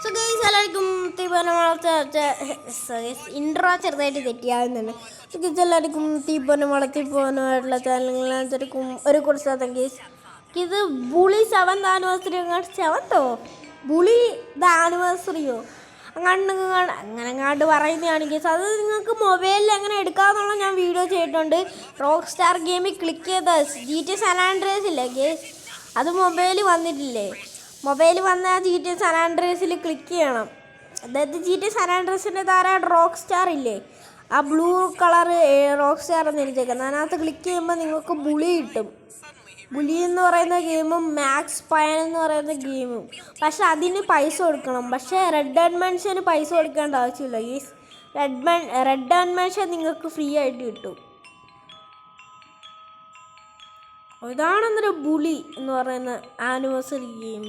So guys എല്ലാവർക്കും intro ചെറുതായിട്ട് തെറ്റിയാവുന്നുണ്ട്. So guys എല്ലാവർക്കും തീപ്പൊന്നെ വളർത്തിപ്പോകാനായിട്ടുള്ള ചാനലുകളായിരിക്കും ഒരു കുറച്ച് ഗൈസ്. ഇത് ബുളി 7th ആനിവേഴ്സറി സെവന്തോ ബുളി ദ ആനിവേഴ്സറിയോ അങ്ങനെങ്ങാണ്ട് പറയുന്നതാണ് ഗേസ്. അത് നിങ്ങൾക്ക് മൊബൈലിൽ എങ്ങനെ എടുക്കാമെന്നുള്ള ഞാൻ വീഡിയോ ചെയ്തിട്ടുണ്ട്. റോക്ക് സ്റ്റാർ ഗെയിമിൽ ക്ലിക്ക് ചെയ്ത GTA San Andreas ഇല്ലേ ഗേസ്, അത് മൊബൈലിൽ വന്നിട്ടില്ലേ? മൊബൈൽ വന്ന GTA San Andreasൽ ക്ലിക്ക് ചെയ്യണം. അതായത് GTA San Andreasൻ്റെ താരമായിട്ട് റോക്ക് സ്റ്റാർ ഇല്ലേ, ആ ബ്ലൂ കളർ റോക്ക് സ്റ്റാർ എന്ന് എഴുതിയേക്കുന്നത്, അതിനകത്ത് ക്ലിക്ക് ചെയ്യുമ്പോൾ നിങ്ങൾക്ക് ബുളി കിട്ടും. ബുലി എന്ന് പറയുന്ന ഗെയിമും മാക്സ് പയൻ എന്ന് പറയുന്ന ഗെയിമും, പക്ഷെ അതിന് പൈസ കൊടുക്കണം. പക്ഷേ റെഡ് ഡയമെൻഷന് പൈസ കൊടുക്കേണ്ട ആവശ്യമില്ല. ഈ റെഡ് ഡയമെൻഷൻ നിങ്ങൾക്ക് ഫ്രീ ആയിട്ട് കിട്ടും. ഇതാണെന്നൊരു ബുളി എന്ന് പറയുന്ന ആനിവേഴ്സറി ഗെയിം.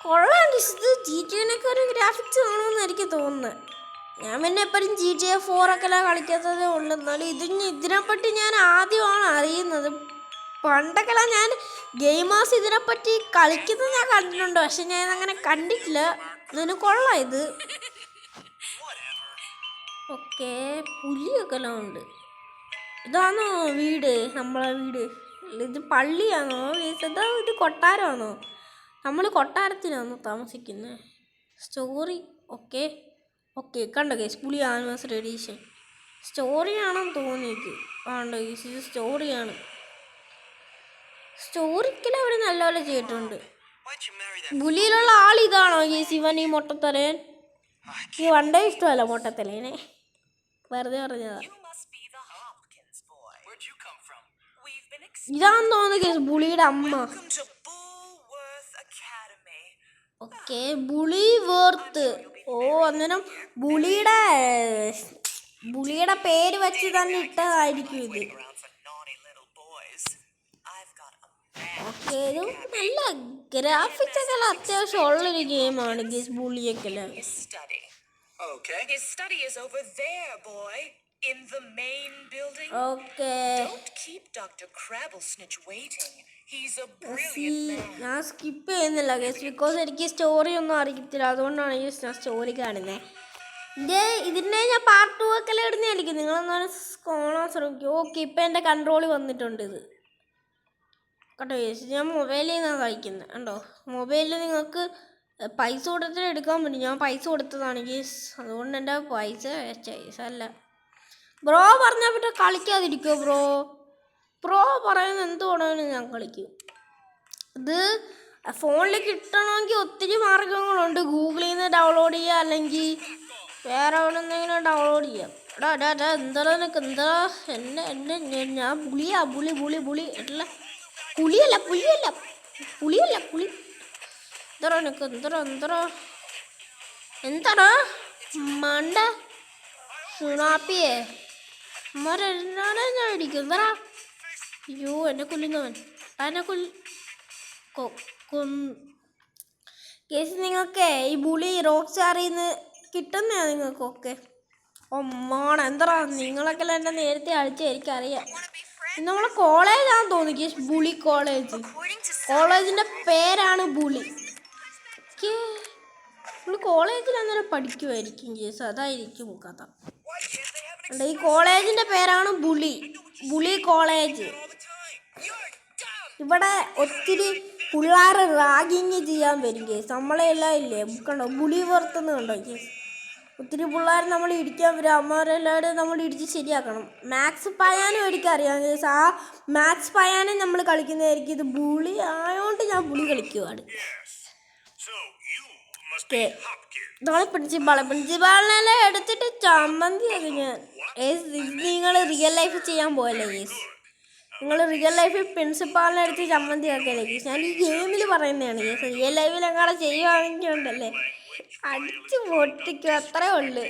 കൊള്ളാം. ഇത് GTA ഒരു ഗ്രാഫിക്സ് കാണുമെന്ന് എനിക്ക് തോന്നുന്നത്. ഞാൻ പിന്നെ എപ്പോഴും GTA 4 ഒക്കെ കളിക്കാത്തതേ ഉള്ളൂ. എന്നാലും ഇതിനെപ്പറ്റി ഞാൻ ആദ്യമാണ് അറിയുന്നത്. പണ്ടൊക്കെ ഞാൻ ഗെയിമേഴ്സ് ഇതിനെപ്പറ്റി കളിക്കുന്നത് ഞാൻ കണ്ടിട്ടുണ്ട്, പക്ഷെ ഞാൻ അങ്ങനെ കണ്ടിട്ടില്ല. ഇതിന് കൊള്ളാം ഇത്. ഓക്കെ, പുലിയൊക്കെ എല്ലാം ഉണ്ട്. ഇതാണോ വീട്? നമ്മളെ വീട് ഇത് പള്ളിയാണോ? ഇതാ ഇത് കൊട്ടാരമാണോ? നമ്മൾ കൊട്ടാരത്തിലാണോ താമസിക്കുന്നത്? സ്റ്റോറി ഓക്കെ ഓക്കെ കണ്ടോ ഗേസ്, പുലി ആനിവേഴ്സറി എഡീഷൻ സ്റ്റോറിയാണെന്ന് തോന്നിയത്. ആണ്ടോ ഗേസ്, ഇത് സ്റ്റോറിയാണ്. സ്റ്റോറിക്കൽ അവർ നല്ലപോലെ ചെയ്തിട്ടുണ്ട്. പുലിയിലുള്ള ആൾ ഇതാണോ ഗേസ്? ഇവൻ ഈ മൊട്ടത്തലേൻ ഈ വണ്ടേ ഇഷ്ടമല്ല മൊട്ടത്തലേനെ, വെറുതെ പറഞ്ഞതാ. ഇതാണെന്ന് തോന്നുന്നു ഗേസ് പുലിയുടെ അമ്മ. ഓക്കെ, ബുളി വേർത്ത്. ഓ, അന്നേരം ബുളിയുടെ പേര് വെച്ച് തന്നെ ഇട്ടതായിരിക്കും ഇത്. ഓക്കെ, ഇത് നല്ല ഗ്രാഫിക്സ് ഒക്കെ അത്യാവശ്യം ഉള്ളൊരു ഗെയിമാണ് ഗേസ് ബുളിയൊക്കെ. ഓക്കെ, ഞാൻ സ്കിപ്പ് ചെയ്യുന്നില്ല ഗേസ്, ബിക്കോസ് എനിക്ക് സ്റ്റോറി ഒന്നും അറിയത്തില്ല. അതുകൊണ്ടാണ് ഞാൻ സ്റ്റോറി കാണുന്നത്. ഇതിൻ്റെ ഞാൻ പാർട്ട് 2 ഒക്കെ ഇടുന്നതായിരിക്കും. നിങ്ങളൊന്നും കാണാൻ ശ്രമിക്കും. ഓക്കെ, ഇപ്പം എൻ്റെ കൺട്രോളിൽ വന്നിട്ടുണ്ട് ഇത് കേട്ടോ ഗേസ്. ഞാൻ മൊബൈലിൽ നിന്നാണ് കളിക്കുന്നത് കണ്ടോ. മൊബൈലിൽ നിങ്ങൾക്ക് പൈസ കൊടുത്തിട്ട് എടുക്കാൻ പറ്റും. ഞാൻ പൈസ കൊടുത്തതാണ് ഗേസ്, അതുകൊണ്ട് എൻ്റെ പൈസ അല്ല. ബ്രോ പറഞ്ഞാൽ പറ്റും കളിക്കാതിരിക്കുമോ? ബ്രോ പറയുന്നത് എന്തുകൊണ്ടാണ് ഞാൻ കളിക്കും. ഇത് ഫോണിൽ കിട്ടണമെങ്കിൽ ഒത്തിരി മാർഗങ്ങളുണ്ട്. ഗൂഗിളിൽ നിന്ന് ഡൗൺലോഡ് ചെയ്യുക, അല്ലെങ്കിൽ വേറെ എവിടെ എന്തെങ്കിലും ഡൗൺലോഡ് ചെയ്യാം. എന്താ നിനക്ക് എന്താ ഞാൻ പുളി അല്ല പുളി എന്താ നിനക്ക് എന്താ മണ്ട സുണാപ്പിയേ മരാണ് ഞാൻ ഇടിക്കും. എന്താ അയ്യോ, എന്നെ കൊല്ലുന്നവൻ എന്നെ കേസ്. നിങ്ങൾക്ക് ഈ ബുളി റോക്ക് സ്റ്റാറിൽ നിന്ന് കിട്ടുന്നതാണ് നിങ്ങൾക്കൊക്കെ. ഒമ്മാണ് എന്താ നിങ്ങളൊക്കെ എന്നെ നേരത്തെ അടിച്ച എനിക്കറിയാം. നമ്മളെ കോളേജാണെന്ന് തോന്നി കേസ്, ബുളി കോളേജിൻ്റെ പേരാണ് ബുളി. കോളേജിൽ അന്നേരം പഠിക്കുമായിരിക്കും കേസ്, അതായിരിക്കും കഥ. ഈ കോളേജിൻ്റെ പേരാണ് ബുളി കോളേജ്. ഇവിടെ ഒത്തിരി പിള്ളേർ റാഗിങ് ചെയ്യാൻ വരും കേസ്. നമ്മളെല്ലാം ഇല്ലേ കണ്ടോ, ബുളി പുറത്തുനിന്ന് കണ്ടോ കേസ്. ഒത്തിരി പിള്ളേർ നമ്മൾ ഇടിക്കാൻ വരും. അമ്മമാരെല്ലാവരും നമ്മൾ ഇടിച്ച് ശരിയാക്കണം. മാക്സ് പയാനും എനിക്കറിയാം കേസ്. ആ മാക്സ് പയാനും നമ്മൾ കളിക്കുന്നതായിരിക്കും. ഇത് ബുളി ആയതുകൊണ്ട് ഞാൻ ബുളി കളിക്കുവാണ്. നമ്മളെ പ്രിൻസിപ്പാളിനെല്ലാം എടുത്തിട്ട് ചമ്മന്തി ആകും ഞാൻ. നിങ്ങൾ റിയൽ ലൈഫ് ചെയ്യാൻ പോയല്ലേ കേസ്. നിങ്ങൾ റിയൽ ലൈഫിൽ പ്രിൻസിപ്പാളിനെ എടുത്ത് ചമ്മന്തി ആക്കല്ലേ കേസ്. ഞാൻ ഈ ഗെയിമിൽ പറയുന്നതാണ് കേസ്. റിയൽ ലൈഫിൽ അങ്ങനെ ചെയ്യുവാണെങ്കിൽ ഉണ്ടല്ലേ അടിച്ച് പൊട്ടിക്കും, അത്രേ ഉള്ളു.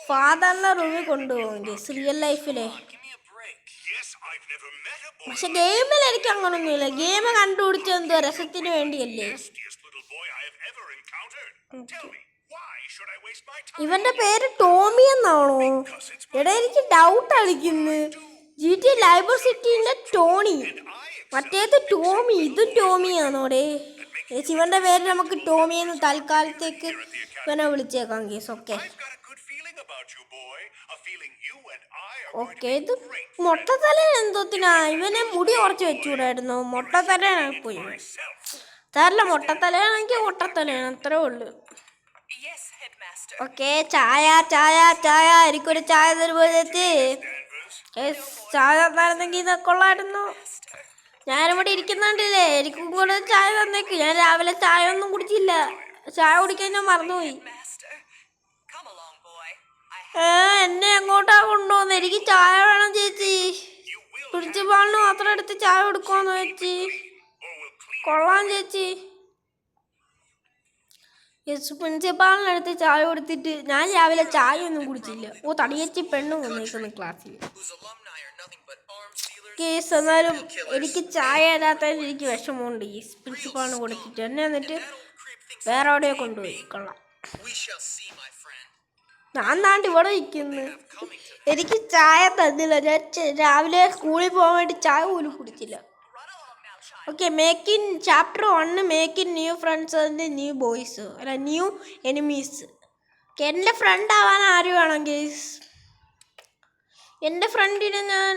ഫാദറിനെ റൂമിൽ കൊണ്ടുപോകും കേസ് റിയൽ ലൈഫിലെ. പക്ഷെ ഗെയിമിൽ എനിക്ക് അങ്ങനൊന്നുമില്ല. ഗെയിം കണ്ടുപിടിച്ചത് എന്തോ രസത്തിന് വേണ്ടിയല്ലേ. ഇവന്റെ പേര് ടോമി എന്നാണോ? എടാ എനിക്ക് ഡൗട്ട് അടിക്കുന്നു. GTA ലൈബർ സിറ്റിന്റെ ടോണി, മറ്റേത് ടോമി, ഇതും ടോമിയാണോടെ. ഇവന്റെ പേര് നമുക്ക് ടോമി എന്ന് തൽക്കാലത്തേക്ക് ഇവനെ വിളിച്ചേക്കാം കേസ്. ഓക്കെ ഓക്കെ, ഇത് മൊട്ടത്തലയാണ് എന്തോത്തിനാ? ഇവനെ മുടി കുറച്ച് വെച്ചുകൂടായിരുന്നു. മൊട്ടത്തലയാണ് പോയി. സാറില്ല, മൊട്ടത്തലയാണെങ്കിൽ മൊട്ടത്തലയാണ്, അത്രേ ഉള്ളു. ഓക്കെ, ചായ ചായ ചായ, എനിക്കൊരു ചായ തരുമ്പോഴത്തെ ചായ തന്നായിരുന്നെങ്കിൽ ഇതൊക്കെ കൊള്ളായിരുന്നു. ഞാനിവിടെ ഇരിക്കുന്നുണ്ടല്ലേ, എനിക്കും കൂടെ ചായ തന്നേക്ക്. ഞാൻ രാവിലെ ചായ ഒന്നും കുടിച്ചില്ല, ചായ കുടിക്കാൻ ഞാൻ മറന്നുപോയി. എന്നെ എങ്ങോട്ടാ കൊണ്ടുപോകുന്നത്? എനിക്ക് ചായ വേണം ചേച്ചി. പ്രിൻസിപ്പാളിന് മാത്രം എടുത്ത് ചായ കൊടുക്കുമെന്ന് ചേച്ചി. കൊള്ളാം ചേച്ചി. പ്രിൻസിപ്പാളിനടുത്ത് ചായ കൊടുത്തിട്ട് ഞാൻ രാവിലെ ചായ ഒന്നും കുടിച്ചില്ല. ഓ, തടിയച്ചി പെണ്ണും വന്നേക്കുന്നു ക്ലാസ്സിൽ. കേസ് എന്നാലും എനിക്ക് ചായ ഇടാത്തതിന് എനിക്ക് വിഷമമുണ്ട്. ഈ പ്രിൻസിപ്പാളിന് കൊടുത്തിട്ട് എന്നെ എന്നിട്ട് വേറെ എവിടെയോ കൊണ്ടുപോയി. കൊള്ളാം. ഞാൻ താണ്ട് ഇവിടെ ഇരിക്കുന്നു, എനിക്ക് ചായ തന്നില്ല. ഞാൻ രാവിലെ സ്കൂളിൽ പോകാൻ വേണ്ടി ചായ പോലും കുടിച്ചില്ല. Okay, make in chapter 1, make in new friends and new boys, അല്ല ന്യൂ എനിമീസ്. എൻ്റെ ഫ്രണ്ട് ആവാൻ ആര് വേണം ഗേസ്? എൻ്റെ ഫ്രണ്ടിനെ ഞാൻ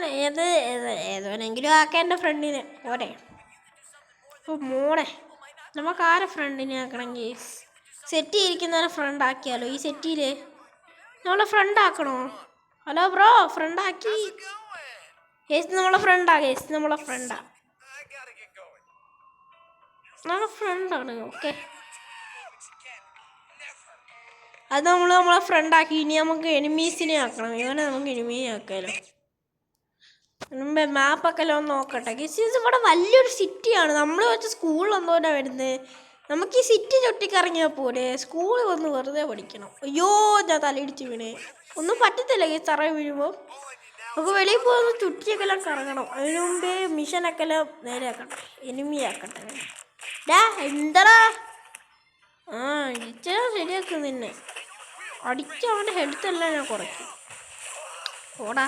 ഏതോനെങ്കിലും ആക്കാം. എൻ്റെ ഫ്രണ്ടിനെ പോരെ. അപ്പോൾ മോളെ, നമുക്ക് ആരെ ഫ്രണ്ടിനെ ആക്കണം ഗേസ്? സെറ്റ് ചെയ്തിരിക്കുന്നവരെ ഫ്രണ്ട് ആക്കിയാലോ? ഈ സെറ്റിൽ നമ്മളെ ഫ്രണ്ട് ആക്കണോ? ഹലോ ബ്രോ, ഫ്രണ്ട് ആക്കി. ഗേസ് നമ്മളെ ഫ്രണ്ടാ, ഗേസ് നമ്മളെ ഫ്രണ്ടാ, നമ്മളെ ഫ്രണ്ടാണ്. ഓക്കെ, അത് നമ്മളെ ഫ്രണ്ടാക്കി. ഇനി നമുക്ക് എനിമീസിനെ ആക്കണം. ഇവനെ നമുക്ക് എനിമീനെ ആക്കാമല്ലോ. മുമ്പേ മാപ്പൊക്കെ ഒന്ന് നോക്കട്ടെ. ഗേസ് ഇവിടെ വലിയൊരു സിറ്റിയാണ്. നമ്മൾ വെച്ച സ്കൂളിൽ എന്തോരാ വരുന്നത്? നമുക്ക് ഈ സിറ്റി ചുറ്റിക്കറങ്ങിയാൽ പോലെ. സ്കൂളിൽ വന്ന് വെറുതെ പഠിക്കണം. അയ്യോ, ഞാൻ തലയിടിച്ച് വീണേ. ഒന്നും പറ്റത്തില്ല ഗേസ്, തറ വീഴുമ്പോൾ. നമുക്ക് വെളിയിൽ പോകുന്ന ചുറ്റിയൊക്കെ എല്ലാം കറങ്ങണം. അതിനു മുമ്പേ മിഷനൊക്കെ എല്ലാം നേരെ ആക്കട്ടെ, എനിമി ആക്കട്ടെ. എന്താടാ? ആ, ഇടിച്ചാ ശരിയാക്കും നിന്നെ. അടിച്ച അവൻ്റെ ഹെൽത്തെല്ലാം ഞാൻ കുറയ്ക്കും. ഓടാ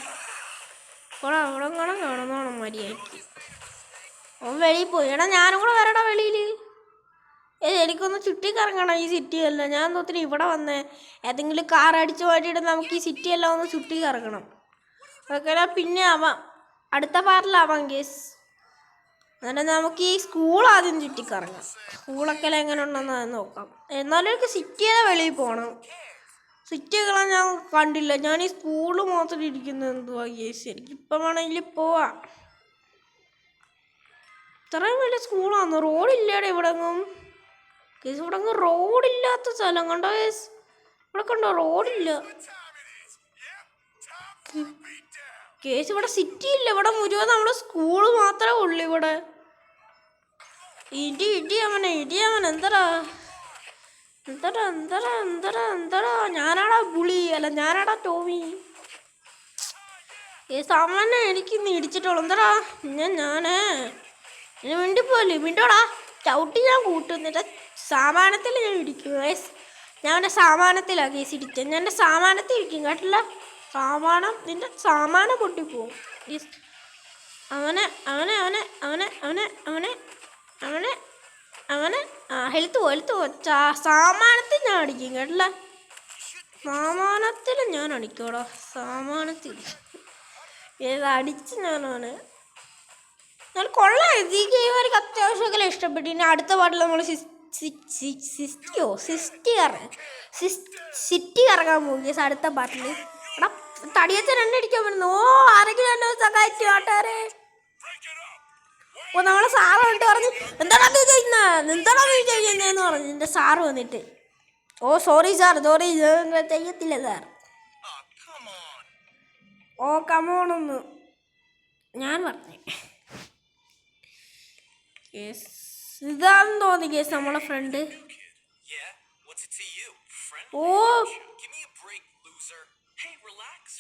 ഓടാ, അവിടെ കാണുന്നോണം മര്യാദയ്ക്ക്. അവൻ വെളിയിൽ പോയി. എടാ ഞാനും കൂടെ വരടാ വെളിയിൽ. എനിക്കൊന്ന് ചുറ്റിക്കറങ്ങണം ഈ സിറ്റിയല്ല. ഞാൻ തോത്തിന് ഇവിടെ വന്നേ. ഏതെങ്കിലും കാർ അടിച്ച് മാറ്റിയിട്ട് നമുക്ക് ഈ സിറ്റിയെല്ലാം ഒന്ന് ചുറ്റിക്കറങ്ങണം. അതൊക്കെ പിന്നെ ആവാം, അടുത്ത പാർട്ടിലാവാം കേസ്. എന്നിട്ട് നമുക്ക് ഈ സ്കൂൾ ആദ്യം ചുറ്റിക്കറങ്ങാം. സ്കൂളൊക്കെ എങ്ങനെ ഉണ്ടെന്ന് നോക്കാം. എന്നാലും എനിക്ക് സിറ്റിയുടെ വെളിയിൽ പോകണം. സിറ്റികളെ ഞാൻ കണ്ടില്ല. ഞാൻ ഈ സ്കൂള് മാത്രം ഇരിക്കുന്നത് എന്തുവാ കേസ്? എനിക്കിപ്പം വേണമെങ്കിൽ പോവാം. ഇത്രയും വലിയ സ്കൂളാണ്. റോഡില്ലേടെ ഇവിടെങ്ങും കേസ്. ഇവിടെ അങ്ങ് റോഡില്ലാത്ത സ്ഥലം കണ്ടോ കേസ്? ഇവിടെ കണ്ടോ റോഡില്ല കേസ്. ഇവിടെ സിറ്റി ഇല്ല, ഇവിടെ മുഴുവൻ നമ്മുടെ സ്കൂള് മാത്രമേ ഉള്ളൂ. ഇവിടെ ഇടിയവനെ എന്തടാ എന്തടാ എന്തടാ എന്തടാ എന്തടാ? ഞാനാടാ ബുളി, അല്ല ഞാനാടാ ടോമി. സാമാന്യം എനിക്കിന്ന് ഇടിച്ചിട്ടുള്ളൂ. എന്താടാ ഞാനേ മിണ്ടിപ്പോലെ മിണ്ടോടാ. ചവിട്ടി ഞാൻ കൂട്ടുന്നിട്ട് സാമാനത്തിൽ ഞാൻ ഇടിക്കും ഗൈസ്. ഞാൻ എൻ്റെ സാമാനത്തിലാണ് കേസ് ഇടിച്ചത്. ഞാൻ എൻ്റെ സാമാനത്തിൽ ഇരിക്കും കേട്ടില്ല. സാമാനം, നിന്റെ സാമാനം പൊട്ടിപ്പോവും. അവനെ അവനെ അവനെ അവനെ അവനെ അവനെ അവനെ അവനെ ഹെൽത്ത് പോ. സാമാനത്തിൽ ഞാൻ അടിക്കും കേട്ടില്ല. സാമാനത്തിൽ ഞാൻ അടിക്കോടാ, സാമാനത്തിൽ അടിച്ച് ഞാനാണ്. ഞാൻ കൊള്ളാം. ഈ ഗെയിം എനിക്ക് അത്യാവശ്യമൊക്കെ ഇഷ്ടപ്പെട്ടു. ഇനി അടുത്ത പാട്ടിൽ നമ്മൾ സിറ്റി കറങ്ങാൻ പോകും കേസ്. അടുത്ത പാട്ടിൽ എടാ തടിയച്ചൻ എന്നെ അടിക്കാൻ പറ്റുന്നു. ഓ, ആരെങ്കിലും എന്നെ സഹായിച്ചു ആട്ടാരെ. ഓ, നമ്മളെ സാറ് വന്നിട്ട് പറഞ്ഞു എന്താടാ ചെയ്യുന്നതെന്ന് പറഞ്ഞു എൻ്റെ സാറ് വന്നിട്ട്. ഓ സോറി സാർ, സോറി, ചെയ്യത്തില്ല സാർ. ഓ കമോണൊന്ന് ഞാൻ പറഞ്ഞു. ഇതാണെന്ന് തോന്നി കേസ് നമ്മളെ ഫ്രണ്ട്. ഓ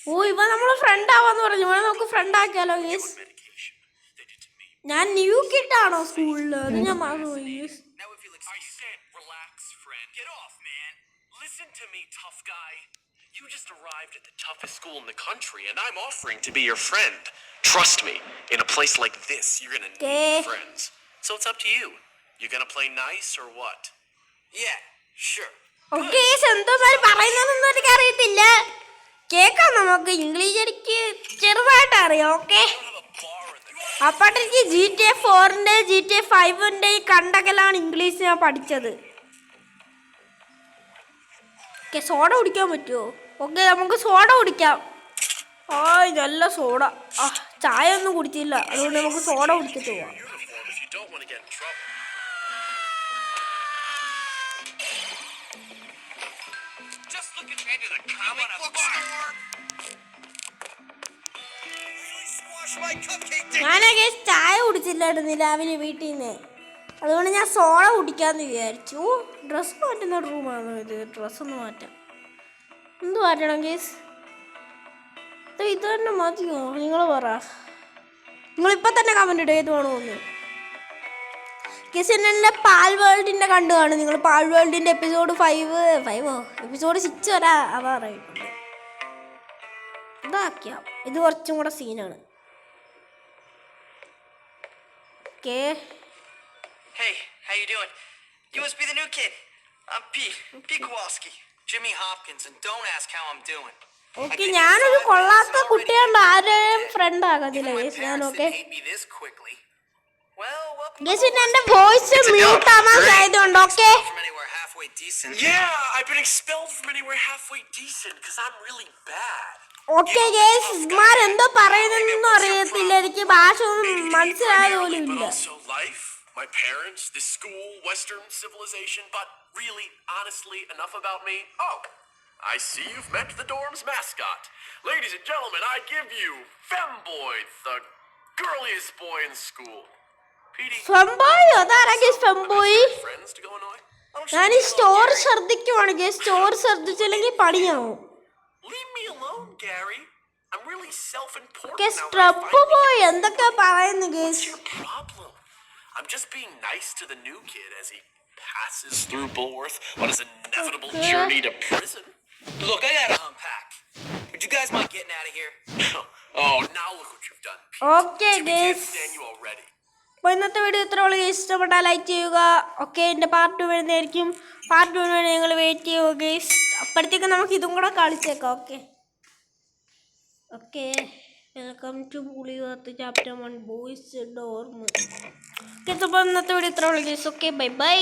ഓ, ഇവ നമ്മളെ ഫ്രണ്ട് ആവാന്ന് പറഞ്ഞു. ഇവനെ നമുക്ക് ഫ്രണ്ട് ആക്കിയാലോ കേസ്. ഞാൻ ന്യൂ കിട്ടാണോ സ്കൂളിൽ? അത് ഞാൻ മറന്നുപോയി. You just arrived at the toughest school in the country, and I'm offering to be your friend. Trust me, in a place like this, you're gonna need friends. So it's up to you. You gonna play nice or what? Yeah, sure. Okay സ്വന്തമാര് പറയുന്നതൊന്നും എനിക്ക് അറിയത്തില്ല. കേൾക്കാം നമുക്ക്. English എനിക്ക് ചെറുതായിട്ട് അറിയാം. Okay, അപ്പോഴത്തെ എനിക്ക് GTA 4 GTA 5 കണ്ടകലാണ് ഇംഗ്ലീഷ് ഞാൻ പഠിച്ചത്. ഓക്കെ, സോഡ കുടിക്കാൻ പറ്റുമോ? ഓക്കെ, നമുക്ക് സോഡ കുടിക്കാം. ആ നല്ല സോഡ. ആ ചായ ഒന്നും കുടിച്ചില്ല, അതുകൊണ്ട് നമുക്ക് സോഡ കുടിച്ചിട്ട് പോവാം. ഞാനൊക്കെ ചായ കുടിച്ചില്ലായിരുന്നു രാവിലെ വീട്ടിൽ നിന്ന്, അതുകൊണ്ട് ഞാൻ സോഡ കുടിക്കാമെന്ന് വിചാരിച്ചു. ഡ്രസ്സ് മാറ്റുന്ന റൂമാണോ ഇത്? ഡ്രസ്സൊന്ന് മാറ്റാം. എന്ത് മാറ്റണം കേസ്? ഇത് തന്നെ മതിയോ? നിങ്ങൾ പറ. നിങ്ങളിപ്പോൾ തന്നെ കമൻറ്റ് ഇടുക ഏത് വേണമെന്ന്. കേസ് എൻ്റെ പാൽ വേൾഡിൻ്റെ കണ്ടു കാണും നിങ്ങൾ. പാൽ വേൾഡിൻ്റെ എപ്പിസോഡ് 5 എപ്പിസോഡ് 6 വരെ അതാറായിട്ടുണ്ട്. ഇതാക്കിയാം, ഇത് കുറച്ചും കൂടെ സീനാണ്. Okay. Hey, how you doing? You must be the new kid. I'm P. Kowalski, Jimmy Hopkins, and don't ask how I'm doing. Okay, ഞാനൊരു കൊള്ളാത്ത കുട്ടികളുടെ ആരെയും ഫ്രണ്ട് ആകത്തില്ല കേസ് ഞാൻ. ഓക്കെ ഗേസ്, എന്റെ വോയിസ് മ്യൂട്ട് ആവാൻ സാധ്യതയുണ്ട്. Okay. Yeah, I've been expelled from anywhere halfway decent because I'm really bad. Okay guys, ഇമാരെന്തോ പറയുന്നതെന്നൊന്നും അറിയത്തില്ല, എനിക്ക് ഭാഷ ഒന്നും മനസ്സിലായത് പോലും ഇല്ല. My parents, this school, Western civilization, but really, honestly, enough about me. Oh, I see you've met the dorm's mascot. Ladies and gentlemen, I give you Femboy, the girliest boy in school. ഫെംബോയ്? അതാരാ guys femboy? ഞാൻ ഈ story ശ്രദ്ധിക്കുവാണ് guys. Story ശ്രദ്ധിച്ചില്ലെങ്കിൽ പണിയാവും. Leave me alone, Gary. I'm really self-important guys now. Trump പോയി എന്തൊക്കെയാ പറയുന്നു guys? What's your problem? I'm just being nice to the new kid as he passes through Bullworth on his inevitable journey to prison. Look, I gotta unpack. Would you guys mind getting out of here? Oh, now look what you've done, Pete. Okay, Jimmy guys. can't stand you already. അപ്പോൾ ഇന്നത്തെ video ഇത്രയുള്ള. ഇഷ്ടപ്പെട്ടാൽ like ചെയ്യുക. Okay, എൻ്റെ part 2 വരുന്നതായിരിക്കും. Part 2 വേണ്ടി നിങ്ങൾ wait ചെയ്യുക ഗേസ്. അപ്പോഴത്തേക്ക് നമുക്ക് ഇതും കൂടെ കളിച്ചേക്കാം. ഓക്കെ ഓക്കെ, വെൽക്കം ടു പുളിവർത്ത് ചാപ്റ്റർ 1 ബോയ്സ് ഡോർമ്. ഓക്കെ, അപ്പോൾ ഇന്നത്തെ വീഡിയോ ഇത്രയുള്ള ഗേസ്. Okay, bye bye.